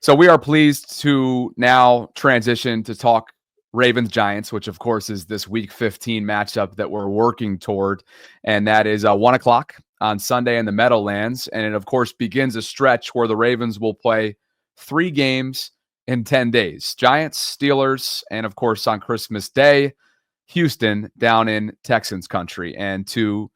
So we are pleased to now transition to talk Ravens-Giants, which, of course, is this Week 15 matchup that we're working toward. And that is 1 o'clock on Sunday in the Meadowlands. And it, of course, begins a stretch where the Ravens will play 3 games in 10 days. Giants, Steelers, and, of course, on Christmas Day, Houston down in Texans country. And to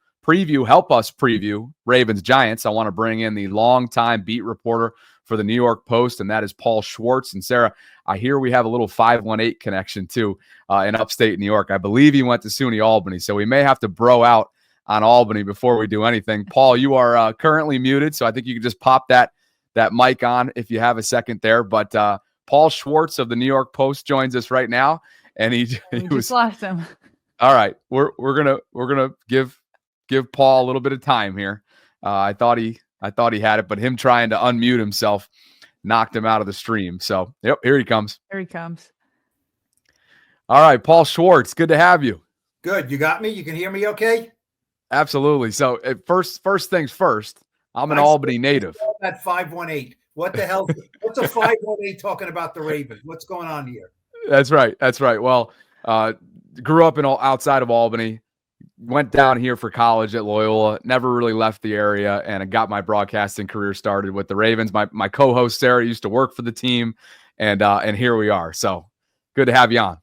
help us preview Ravens-Giants, I want to bring in the longtime beat reporter for the New York Post, and that is Paul Schwarz. And Sarah, I hear we have a little 518 connection too in upstate New York. I believe he went to SUNY Albany, so we may have to bro out on Albany before we do anything. Paul, you are currently muted, so I think you can just pop that mic on if you have a second there. But Paul Schwarz of the New York Post joins us right now, and he just lost him. All right, we're gonna give Paul a little bit of time here. I thought he had it, but him trying to unmute himself knocked him out of the stream. So, yep, here he comes. Here he comes. All right, Paul Schwarz, good to have you. Good. You got me? You can hear me okay? Absolutely. So, first things first, I'm an Albany native. That 518. What the hell? What's a 518 talking about the Ravens? What's going on here? That's right. Well, grew up outside of Albany. Went down here for college at Loyola, never really left the area, and I got my broadcasting career started with the Ravens. My co-host Sarah used to work for the team, and here we are. So good to have you on.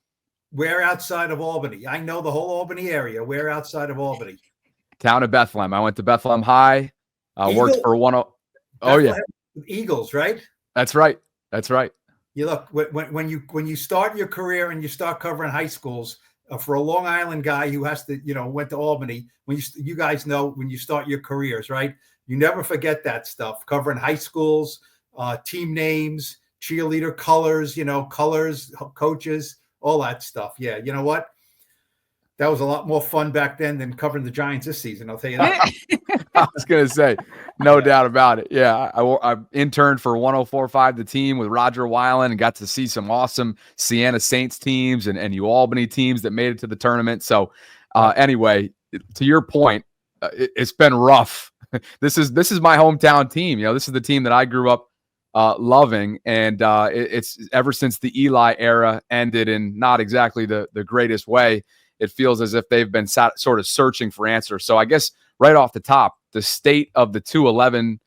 Where outside of Albany? I know the whole Albany area. Where outside of Albany? Town of Bethlehem. I went to Bethlehem High. Worked for Eagles, right? That's right. You look when you start your career and you start covering high schools. For a Long Island guy who has to, went to Albany, you guys know when you start your careers, right? You never forget that stuff, covering high schools, team names, cheerleader colors, colors, coaches, all that stuff. Yeah, you know what? That was a lot more fun back then than covering the Giants this season. I'll tell you that. I was going to say, no doubt about it. Yeah, I interned for 104.5 The Team with Roger Weiland and got to see some awesome Siena Saints teams and U Albany teams that made it to the tournament. So anyway, to your point, it's been rough. This is my hometown team. This is the team that I grew up loving, and it's ever since the Eli era ended in not exactly the greatest way. It feels as if they've been sort of searching for answers. So I guess right off the top, the state of the 2-11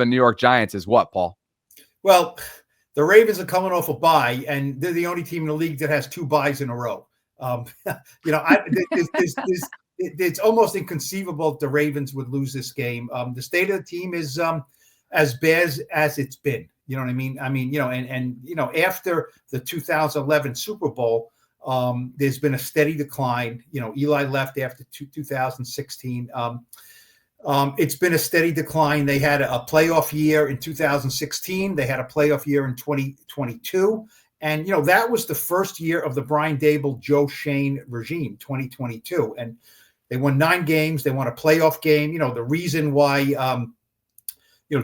New York Giants is what, Paul? Well, the Ravens are coming off a bye, and they're the only team in the league that has 2 byes in a row. It's almost inconceivable that the Ravens would lose this game. The state of the team is as bad as it's been. You know what I mean? After the 2011 Super Bowl, there's been a steady decline. Eli left after 2016. It's been a steady decline. They had a playoff year in 2016. They had a playoff year in 2022. And, that was the first year of the Brian Daboll, Joe Schoen regime, 2022. And they won 9 games. They won a playoff game. The reason why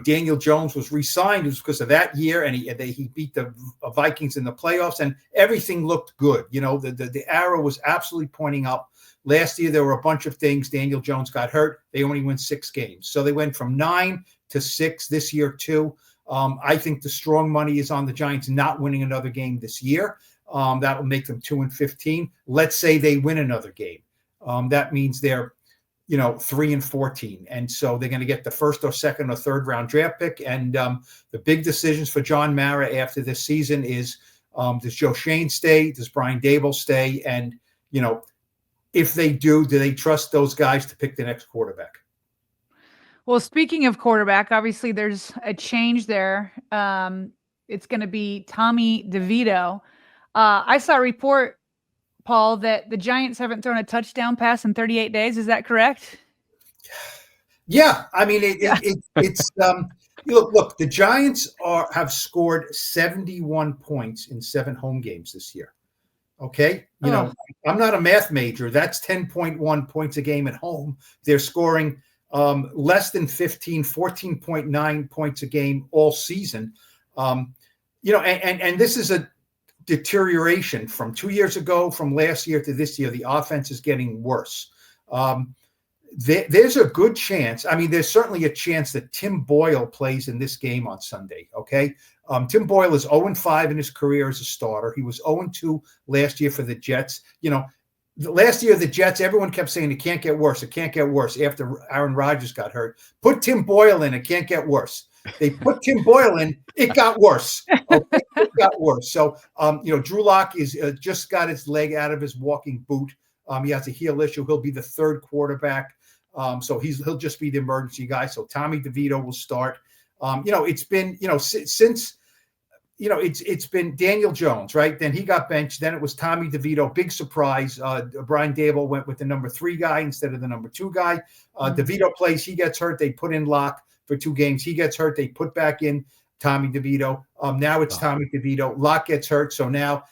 Daniel Jones was re-signed was because of that year, and he beat the Vikings in the playoffs, and everything looked good. The arrow was absolutely pointing up. Last year, there were a bunch of things. Daniel Jones got hurt. They only won 6 games. So they went from 9 to 6 this year, too. I think the strong money is on the Giants not winning another game this year. That will make them 2-15. Let's say they win another game. That means they're 3-14. And so they're going to get the first or second or third round draft pick. And the big decisions for John Mara after this season is, does Joe Schoen stay? Does Brian Daboll stay? And, if they do they trust those guys to pick the next quarterback? Well, speaking of quarterback, obviously there's a change there. It's going to be Tommy DeVito. I saw a report, Paul, that the Giants haven't thrown a touchdown pass in 38 days. Is that correct? Yeah. I mean, it's look, the Giants have scored 71 points in 7 home games this year. Okay. I'm not a math major. That's 10.1 points a game at home. They're scoring less than 15, 14.9 points a game all season. And this is a deterioration from 2 years ago, from last year to this year. The offense is getting worse. There's a good chance. I mean, there's certainly a chance that Tim Boyle plays in this game on Sunday. Okay. Tim Boyle is 0-5 in his career as a starter. He was 0-2 last year for the Jets. Last year, the Jets, everyone kept saying it can't get worse. It can't get worse after Aaron Rodgers got hurt. Put Tim Boyle in. It can't get worse. They put Tim Boyle in. It got worse. Okay? It got worse. So, Drew Lock is just got his leg out of his walking boot. He has a heel issue. He'll be the third quarterback. So he'll just be the emergency guy. So Tommy DeVito will start. It's been, since it's been Daniel Jones, right? Then he got benched. Then it was Tommy DeVito. Big surprise. Brian Daboll went with the number 3 guy instead of the number 2 guy. DeVito plays. He gets hurt. They put in Lock for 2 games. He gets hurt. They put back in Tommy DeVito. Now it's Tommy DeVito. Lock gets hurt. So now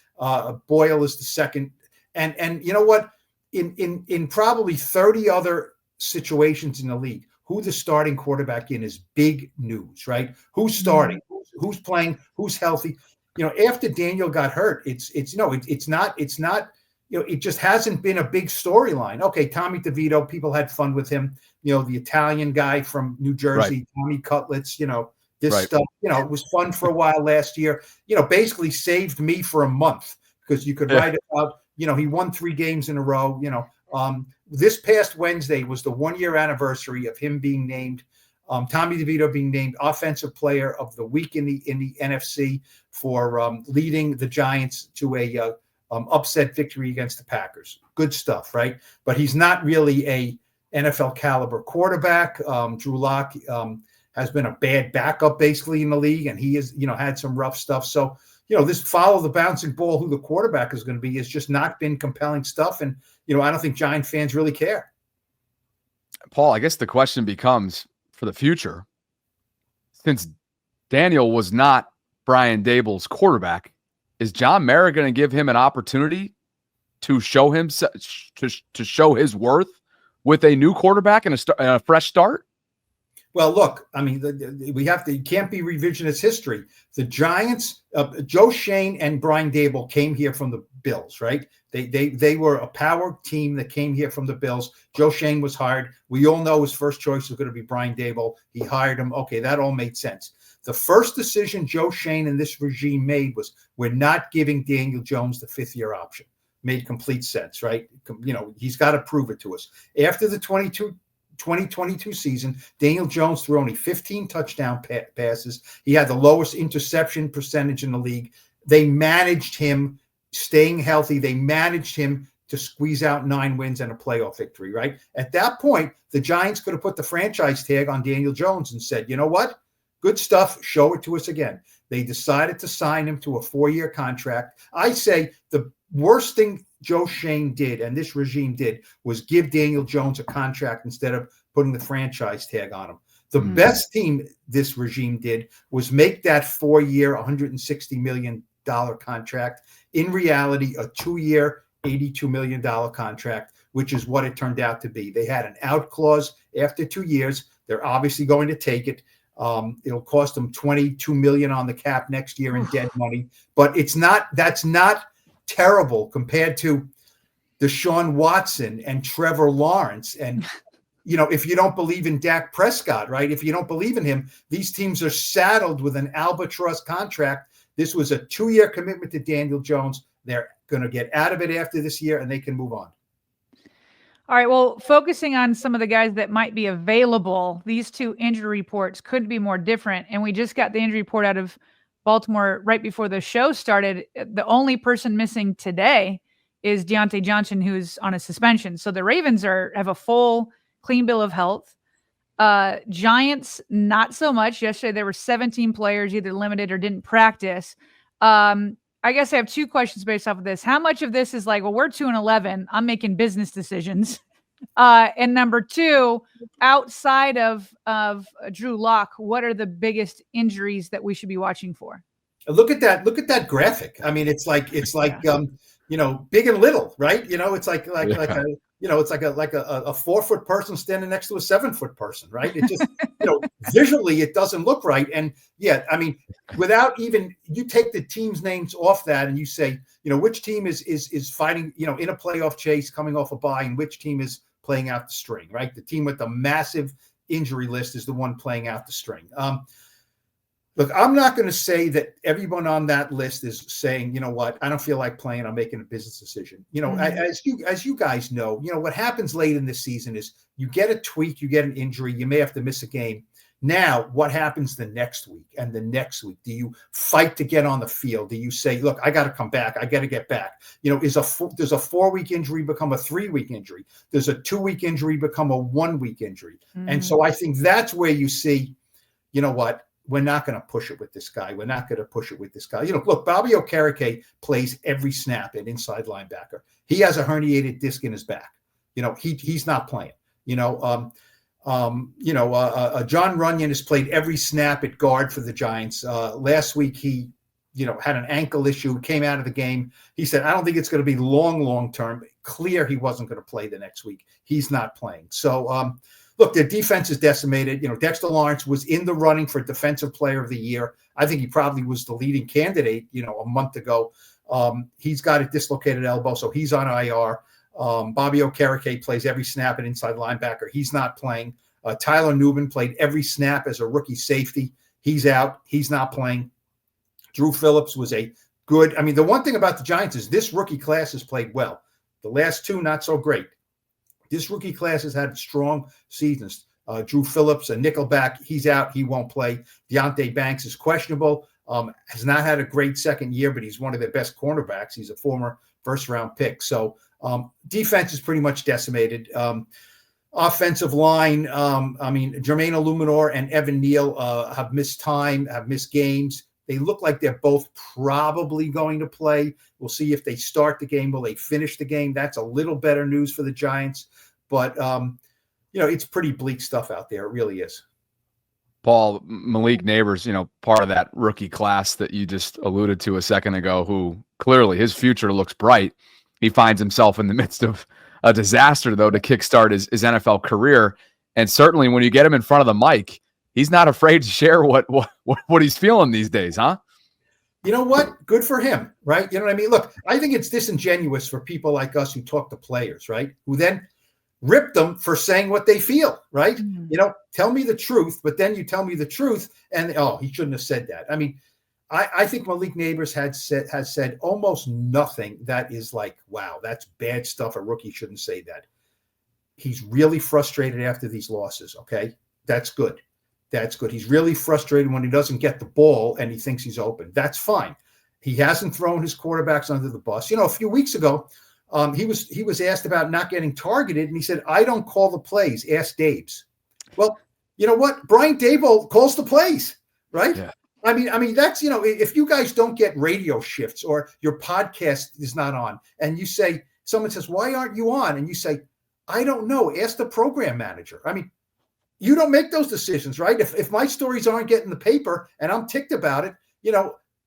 Boyle is the second. And you know what? In probably 30 other situations in the league, who the starting quarterback in is big news, right? Who's starting? Who's playing? Who's healthy? After Daniel got hurt, it just hasn't been a big storyline. Okay, Tommy DeVito, people had fun with him. The Italian guy from New Jersey, right. Tommy Cutlets, this right. stuff, it was fun for a while last year, basically saved me for a month because you could write about, he won 3 games in a row, this past Wednesday was the 1-year anniversary of him being named, Tommy DeVito being named Offensive Player of the Week in the NFC for leading the Giants to a upset victory against the Packers. Good stuff, right? But he's not really a NFL caliber quarterback. Drew Lock has been a bad backup basically in the league, and he has had some rough stuff. So this follow the bouncing ball, who the quarterback is going to be, has just not been compelling stuff. And I don't think Giant fans really care. Paul, I guess the question becomes for the future, since Daniel was not Brian Daboll's quarterback, is John Mara going to give him an opportunity to show him to show his worth with a new quarterback and a fresh start? Well, look, I mean, it can't be revisionist history. The Giants, Joe Shane and Brian Daboll came here from the Bills, right? They were a power team that came here from the Bills. Joe Shane was hired. We all know his first choice was going to be Brian Daboll. He hired him. Okay, that all made sense. The first decision Joe Shane and this regime made was, we're not giving Daniel Jones the 5th-year option. Made complete sense, right? He's got to prove it to us. After the 2022 season, Daniel Jones threw only 15 touchdown passes. He had the lowest interception percentage in the league. They managed him staying healthy. They managed him to squeeze out 9 wins and a playoff victory, right? At that point, the Giants could have put the franchise tag on Daniel Jones and said, you know what? Good stuff. Show it to us again. They decided to sign him to a 4-year contract. I say the worst thing Joe Shane did and this regime did was give Daniel Jones a contract instead of putting the franchise tag on him. The best thing this regime did was make that 4-year, $160 million contract in reality a 2-year, $82 million contract, which is what it turned out to be. They had an out clause after 2 years. They're obviously going to take it. It'll cost them $22 million on the cap next year in dead money, but that's not terrible compared to Deshaun Watson and Trevor Lawrence. And, if you don't believe in Dak Prescott, right? If you don't believe in him, these teams are saddled with an albatross contract. This was a 2-year commitment to Daniel Jones. They're going to get out of it after this year and they can move on. All right. Well, focusing on some of the guys that might be available, these 2 injury reports couldn't be more different. And we just got the injury report out of Baltimore right before the show started. The only person missing today is Deontay Johnson, who's on a suspension. So the Ravens have a full clean bill of health. Giants, not so much. Yesterday, there were 17 players either limited or didn't practice. I guess I have 2 questions based off of this. How much of this is like, well, we're 2-11. I'm making business decisions. And number 2, outside of Drew Lock, what are the biggest injuries that we should be watching for? Look at that graphic. I mean, it's like big and little, right? It's like a 4-foot person standing next to a 7-foot person, right? It just, visually it doesn't look right. And yeah, I mean, without even, you take the team's names off that and you say, which team is fighting, in a playoff chase coming off a bye and which team is playing out the string, right? The team with the massive injury list is the one playing out the string. Look, I'm not going to say that everyone on that list is saying, you know what, I don't feel like playing. I'm making a business decision. You know, as you guys know, you know, what happens late in the season is you get a tweak, you get an injury, you may have to miss a game. Now, what happens the next week and the next week? Do you fight to get on the field? Do you say, look, I got to come back. I got to get back. You know, does a 4-week injury become a 3-week injury? Does a 2-week injury become a 1-week injury? And so I think that's where you see, you know what, we're not going to push it with this guy. We're not going to push it with this guy. You know, look, Bobby Okereke plays every snap at inside linebacker. He has a herniated disc in his back. You know, he's not playing. John Runyon has played every snap at guard for the Giants. Last week, he, you know, had an ankle issue, came out of the game. He said, I don't think it's going to be long term. Clear he wasn't going to play the next week. He's not playing. So, look, their defense is decimated. You know, Dexter Lawrence was in the running for Defensive Player of the Year. I think he probably was the leading candidate, you know, a month ago. He's got a dislocated elbow, so he's on IR. Bobby Okereke plays every snap at inside linebacker. He's not playing. Tyler Newman played every snap as a rookie safety. He's out. He's not playing. Drew Phillips was the one thing about the Giants is this rookie class has played well. The last two, not so great. This rookie class has had strong seasons. Drew Phillips, a nickelback, he's out. He won't play. Deonte Banks is questionable. Has not had a great second year, but he's one of their best cornerbacks. He's a former first-round pick. So defense is pretty much decimated. Offensive line, Jermaine Illuminor and Evan Neal have missed time, have missed games. They look like they're both probably going to play. We'll see if they start the game. Will they finish the game? That's a little better news for the Giants. But, it's pretty bleak stuff out there. It really is. Paul, Malik Nabers, part of that rookie class that you just alluded to a second ago, who clearly his future looks bright. He finds himself in the midst of a disaster, though, to kickstart his NFL career. And certainly when you get him in front of the mic, he's not afraid to share what he's feeling these days, huh? You know what? Good for him, right? You know what I mean? Look, I think it's disingenuous for people like us who talk to players, right? Who then rip them for saying what they feel, right? Mm-hmm. Tell me the truth, but then you tell me the truth and, he shouldn't have said that. I mean, I think Malik Nabers has said almost nothing that is like, wow, that's bad stuff. A rookie shouldn't say that. He's really frustrated after these losses, okay? That's good. That's good. He's really frustrated when he doesn't get the ball and he thinks he's open. That's fine. He hasn't thrown his quarterbacks under the bus. A few weeks ago, he was asked about not getting targeted, and he said, I don't call the plays. Ask Daboll. Well, you know what? Brian Daboll calls the plays, right? Yeah. I mean, that's, if you guys don't get radio shifts or your podcast is not on and you say, someone says, why aren't you on? And you say, I don't know. Ask the program manager. I mean, you don't make those decisions, right? If my stories aren't getting the paper and I'm ticked about it,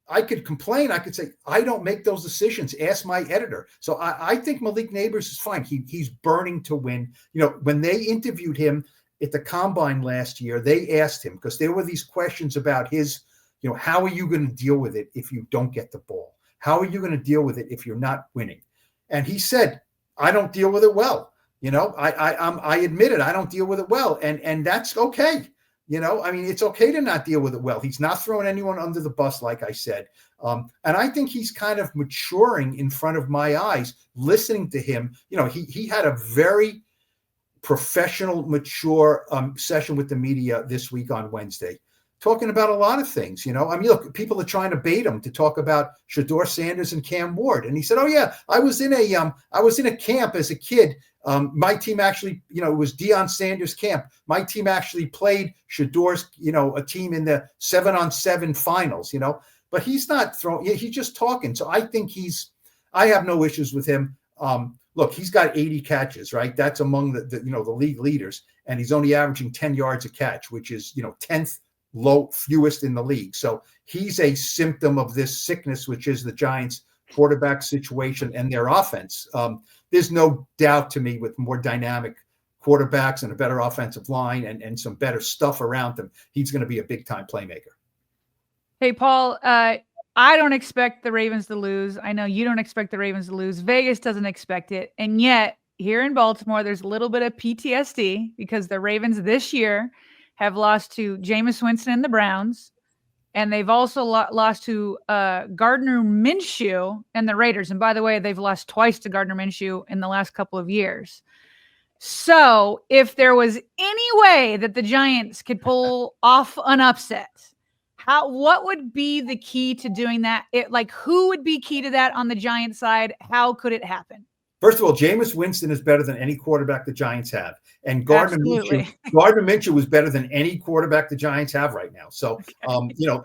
I could complain. I could say, I don't make those decisions. Ask my editor. So I think Malik Nabers is fine. He's burning to win. When they interviewed him at the Combine last year, they asked him, because there were these questions about his, how are you going to deal with it if you don't get the ball? How are you going to deal with it if you're not winning? And he said, I don't deal with it well. I admit it. I don't deal with it well. And that's okay. It's okay to not deal with it well. He's not throwing anyone under the bus, like I said. And I think he's kind of maturing in front of my eyes, listening to him. He had a very professional, mature session with the media this week on Wednesday, talking about a lot of things. Look, people are trying to bait him to talk about Shedeur Sanders and Cam Ward. And he said, oh yeah, I was in a camp as a kid. My team actually, it was Deion Sanders' camp. My team actually played Shedeur's, a team in the 7-on-7 finals, but he's not throwing, he's just talking. So I think I have no issues with him. Look, he's got 80 catches, right? That's among the league leaders. And he's only averaging 10 yards a catch, which is, 10th fewest in the league. So he's a symptom of this sickness, which is the Giants' quarterback situation and their offense. There's no doubt to me, with more dynamic quarterbacks and a better offensive line and some better stuff around them, he's going to be a big-time playmaker. Hey, Paul, I don't expect the Ravens to lose. I know you don't expect the Ravens to lose. Vegas doesn't expect it. And yet, here in Baltimore, there's a little bit of PTSD because the Ravens this year have lost to Jameis Winston and the Browns, and they've also lost to Gardner Minshew and the Raiders. And by the way, they've lost twice to Gardner Minshew in the last couple of years. So if there was any way that the Giants could pull off an upset, what would be the key to doing that? Who would be key to that on the Giants side? How could it happen? First of all, Jameis Winston is better than any quarterback the Giants have. And Gardner Minshew was better than any quarterback the Giants have right now. So,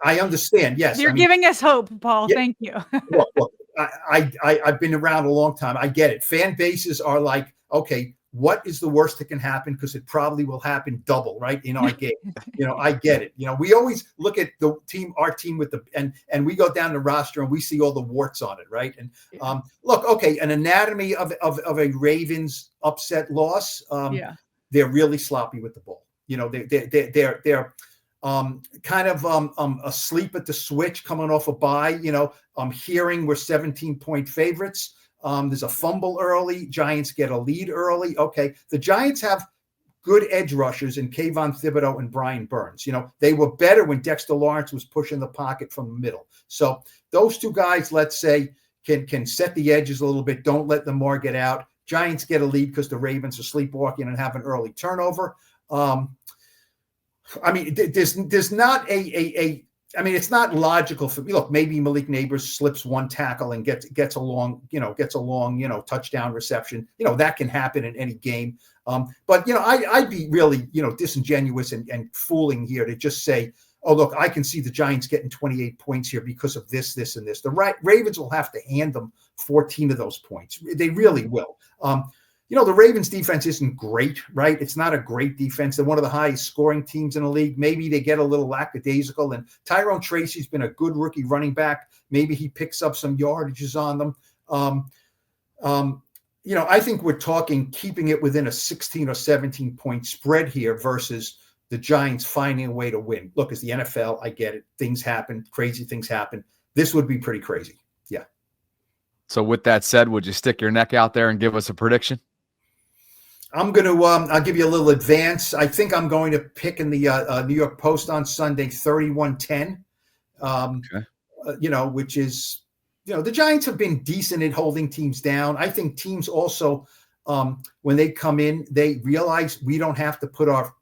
I understand. Yes. You're giving us hope, Paul. Yeah, thank you. Look, I've been around a long time. I get it. Fan bases are like, okay, what is the worst that can happen? Because it probably will happen double, right? In our game. I get it. We always look at our team with and we go down the roster and we see all the warts on it, right? And look, okay, an anatomy of a Ravens upset loss. They're really sloppy with the ball. They're kind of asleep at the switch coming off a bye. I'm hearing we're 17-point favorites. There's a fumble early. Giants get a lead early. Okay. The Giants have good edge rushers in Kayvon Thibodeau and Brian Burns. They were better when Dexter Lawrence was pushing the pocket from the middle. So those two guys, let's say, can set the edges a little bit. Don't let Lamar get out. Giants get a lead because the Ravens are sleepwalking and have an early turnover. There's not it's not logical for me. Look, maybe Malik Nabers slips one tackle and gets a long touchdown reception. That can happen in any game. But I'd be really, disingenuous and fooling here to just say, oh, look, I can see the Giants getting 28 points here because of this, and this. The Ravens will have to hand them 14 of those points. They really will. The Ravens defense isn't great, right? It's not a great defense. They're one of the highest scoring teams in the league. Maybe they get a little lackadaisical. And Tyrone Tracy's been a good rookie running back. Maybe he picks up some yardages on them. I think we're talking keeping it within a 16 or 17 point spread here versus the Giants finding a way to win. Look, it's the NFL. I get it. Things happen. Crazy things happen. This would be pretty crazy. Yeah. So with that said, would you stick your neck out there and give us a prediction? I'm going to I'll give you a little advance. I think I'm going to pick in the New York Post on Sunday 31-10, which is, the Giants have been decent at holding teams down. I think teams also, when they come in, they realize we don't have to put our,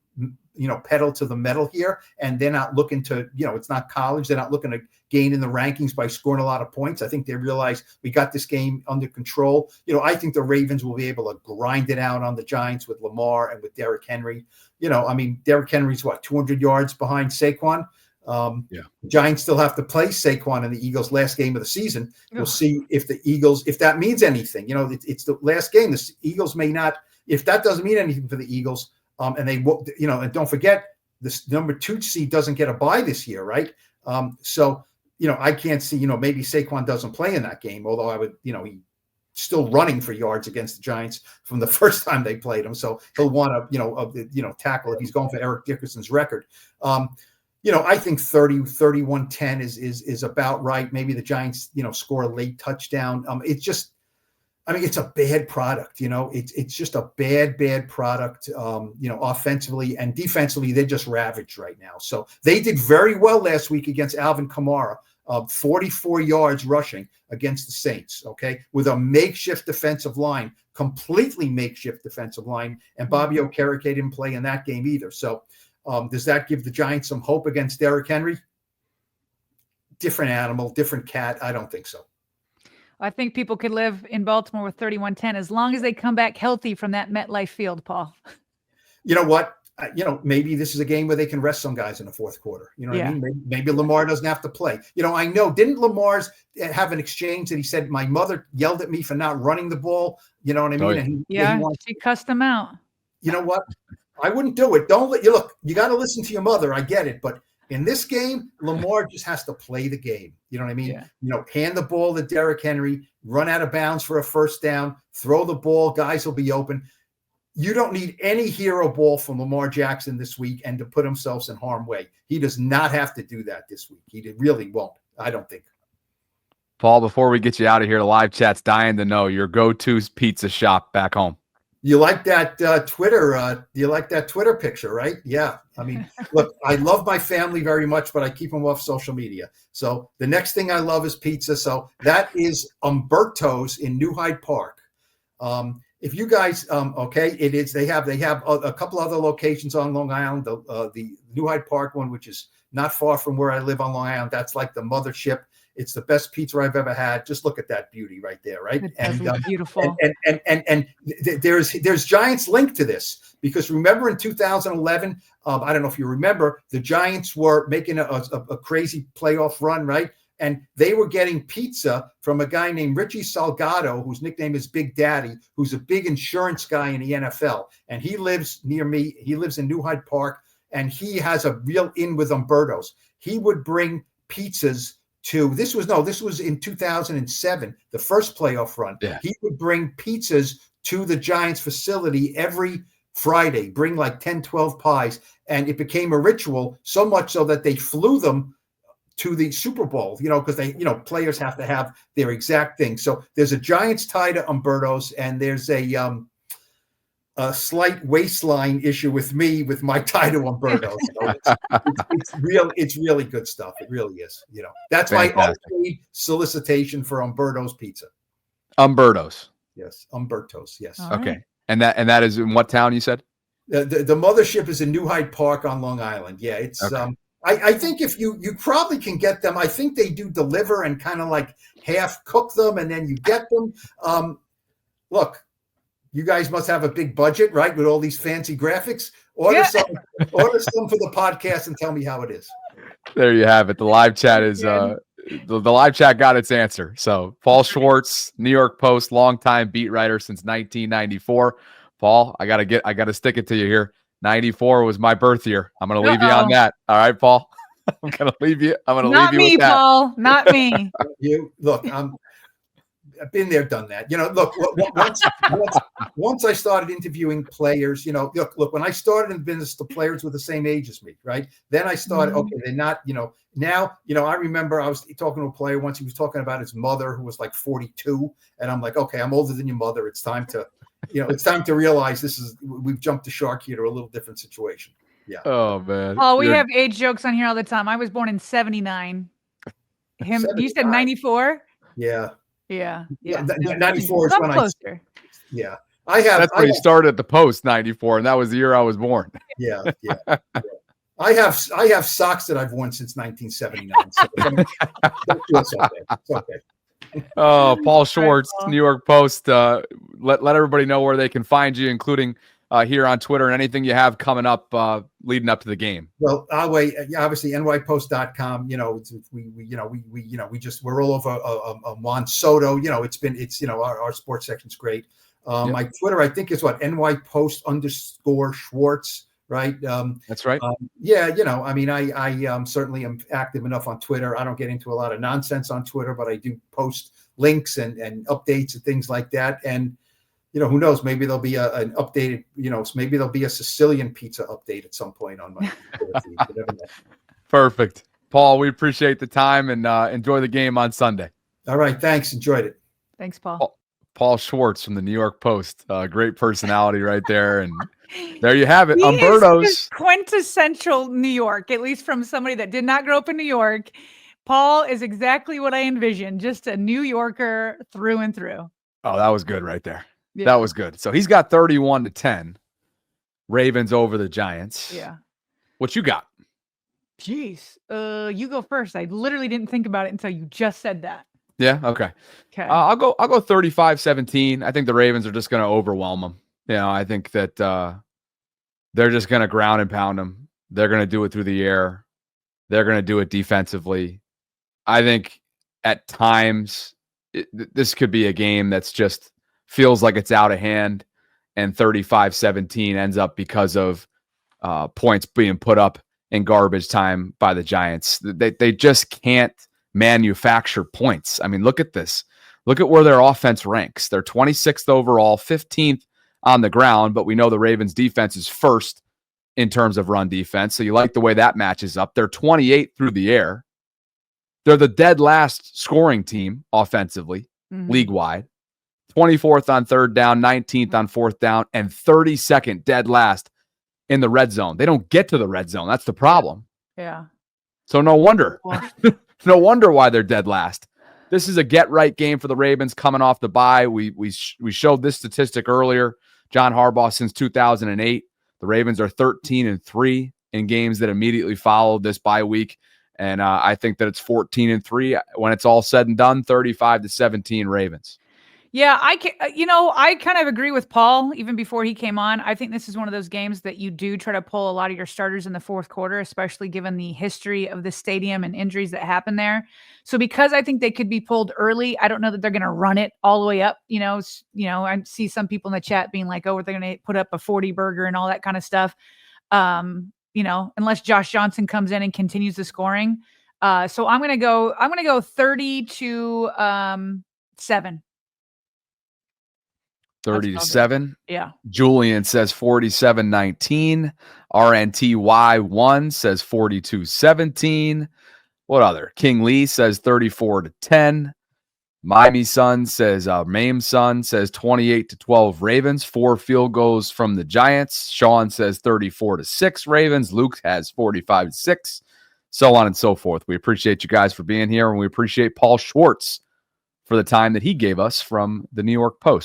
pedal to the metal here. And they're not looking to, it's not college. They're not looking to gain in the rankings by scoring a lot of points. I think they realize we got this game under control. I think the Ravens will be able to grind it out on the Giants with Lamar and with Derrick Henry. Derrick Henry's 200 yards behind Saquon. The Giants still have to play Saquon in the Eagles' last game of the season. We'll see if the Eagles, if that means anything. It's the last game. The Eagles may not, if that doesn't mean anything for the Eagles, and they, and don't forget, this number 2 seed doesn't get a bye this year, right? So, I can't see, maybe Saquon doesn't play in that game, although I would, he's still running for yards against the Giants from the first time they played him. So he'll want to, tackle if he's going for Eric Dickerson's record. I think 31-10 is about right. Maybe the Giants, score a late touchdown. It's just, it's a bad product, it's just a bad product, offensively and defensively, they're just ravaged right now. So they did very well last week against Alvin Kamara, 44 yards rushing against the Saints, with a makeshift defensive line, completely makeshift defensive line. And Bobby Okereke didn't play in that game either. So does that give the Giants some hope against Derrick Henry? Different animal, different cat. I don't think so. I think people could live in Baltimore with 31-10 as long as they come back healthy from that MetLife field, Paul. You know what? Maybe this is a game where they can rest some guys in the fourth quarter. You know what I mean? Maybe Lamar doesn't have to play. I know, didn't Lamar's have an exchange that he said, my mother yelled at me for not running the ball? You know what I mean? And she cussed him out. You know what? I wouldn't do it. Don't let you look. You got to listen to your mother. I get it. But in this game, Lamar just has to play the game. You know what I mean? Hand the ball to Derrick Henry, run out of bounds for a first down, throw the ball, guys will be open. You don't need any hero ball from Lamar Jackson this week and to put himself in harm's way. He does not have to do that this week. He really won't, I don't think. Paul, before we get you out of here, the live chat's dying to know your go-to pizza shop back home. You like that Twitter? You like that Twitter picture, right? Yeah. I mean, look, I love my family very much, but I keep them off social media. So the next thing I love is pizza. So that is Umberto's in New Hyde Park. If you guys, okay, it is. They have a couple other locations on Long Island. The New Hyde Park one, which is not far from where I live on Long Island. That's like the mothership. It's the best pizza I've ever had. Just look at that beauty right there, right? It does look beautiful. And there's Giants linked to this, because remember in 2011, I don't know if you remember, the Giants were making a crazy playoff run, right? And they were getting pizza from a guy named Richie Salgado, whose nickname is Big Daddy, who's a big insurance guy in the NFL. And he lives near me. He lives in New Hyde Park, and he has a real in with Umberto's. He would bring pizzas to this was in 2007, the first playoff run. Yeah. He would bring pizzas to the Giants facility every Friday, bring like 10, 12 pies. And it became a ritual, so much so that they flew them to the Super Bowl, because they, players have to have their exact thing. So there's a Giants tie to Umberto's, and there's a slight waistline issue with me with my tie to Umberto's. So it's really good stuff. It really is. That's fantastic. My only solicitation for Umberto's pizza. Umberto's. Yes, Umberto's. Yes. All Okay. right. And that is in what town you said? The mothership is in New Hyde Park on Long Island. Yeah, it's. Okay. I think if you probably can get them. I think they do deliver and kind of like half cook them, and then you get them. Look. You guys must have a big budget, right? With all these fancy graphics. Order some for the podcast and tell me how it is. There you have it. The live chat is the live chat got its answer. So Paul Schwarz, New York Post, longtime beat writer since 1994. Paul, I gotta stick it to you here. 94 was my birth year. I'm gonna leave you on that. All right, Paul. I'm gonna leave you. I'm gonna leave you with that. Paul. Not me. You look. I've been there, done that. Look, once I started interviewing players, look, when I started in business, the players were the same age as me, right? Then I started, okay, they're not, now, I remember I was talking to a player once, he was talking about his mother who was like 42. And I'm like, okay, I'm older than your mother. It's time to, it's time to realize we've jumped the shark here to a little different situation. Yeah. Oh, man. Oh, we have age jokes on here all the time. I was born in 79. You said 94? Yeah. Yeah. 94 is when closer. Yeah. That's when he started at the Post, 94, and that was the year I was born. Yeah. I have socks that I've worn since 1979. So it's okay. Oh, Paul Schwarz, New York Post. Let everybody know where they can find you, including here on Twitter, and anything you have coming up leading up to the game. Well, our way, obviously nypost.com, we're all over Juan Soto, our sports section's great. My Twitter, I think is NYPost_Schwarz, right? That's right. I certainly am active enough on Twitter. I don't get into a lot of nonsense on Twitter, but I do post links and updates and things like that. And who knows? Maybe there'll be an updated, maybe there'll be a Sicilian pizza update at some point on my feed. Perfect. Paul, we appreciate the time and enjoy the game on Sunday. All right. Thanks. Enjoyed it. Thanks, Paul. Paul Schwarz from the New York Post. Great personality right there. And there you have it. He Umberto's. is quintessential New York, at least from somebody that did not grow up in New York. Paul is exactly what I envisioned. Just a New Yorker through and through. Oh, that was good right there. Yeah. That was good. So he's got 31-10. Ravens over the Giants. Yeah. What you got? Jeez. You go first. I literally didn't think about it until you just said that. Yeah. Okay. Okay. I'll go 35-17. I think the Ravens are just going to overwhelm them. I think that they're just going to ground and pound them. They're going to do it through the air. They're going to do it defensively. I think at times this could be a game that's just feels like it's out of hand, and 35-17 ends up because of points being put up in garbage time by the Giants. They just can't manufacture points. I mean, look at this. Look at where their offense ranks. They're 26th overall, 15th on the ground, but we know the Ravens defense is first in terms of run defense. So you like the way that matches up. They're 28th through the air. They're the dead last scoring team offensively, league-wide. 24th on third down, 19th on fourth down, and 32nd dead last in the red zone. They don't get to the red zone. That's the problem. Yeah. So no wonder. No wonder why they're dead last. This is a get-right game for the Ravens coming off the bye. We showed this statistic earlier. John Harbaugh, since 2008, the Ravens are 13-3 in games that immediately followed this bye week. And I think that it's 14-3 when it's all said and done, 35-17 Ravens. Yeah, I kind of agree with Paul even before he came on. I think this is one of those games that you do try to pull a lot of your starters in the fourth quarter, especially given the history of the stadium and injuries that happen there. So because I think they could be pulled early, I don't know that they're going to run it all the way up. I see some people in the chat being like, "Oh, they're going to put up a 40 burger and all that kind of stuff." Unless Josh Johnson comes in and continues the scoring. So I'm going to go 30-7. 30-7. Yeah. Julian says 47-19. RNTY1 says 42-17. What other? King Lee says 34-10. Miami Son says, Mame Son says 28-12 Ravens. 4 field goals from the Giants. Sean says 34-6 Ravens. Luke has 45-6. So on and so forth. We appreciate you guys for being here, and we appreciate Paul Schwarz for the time that he gave us from the New York Post.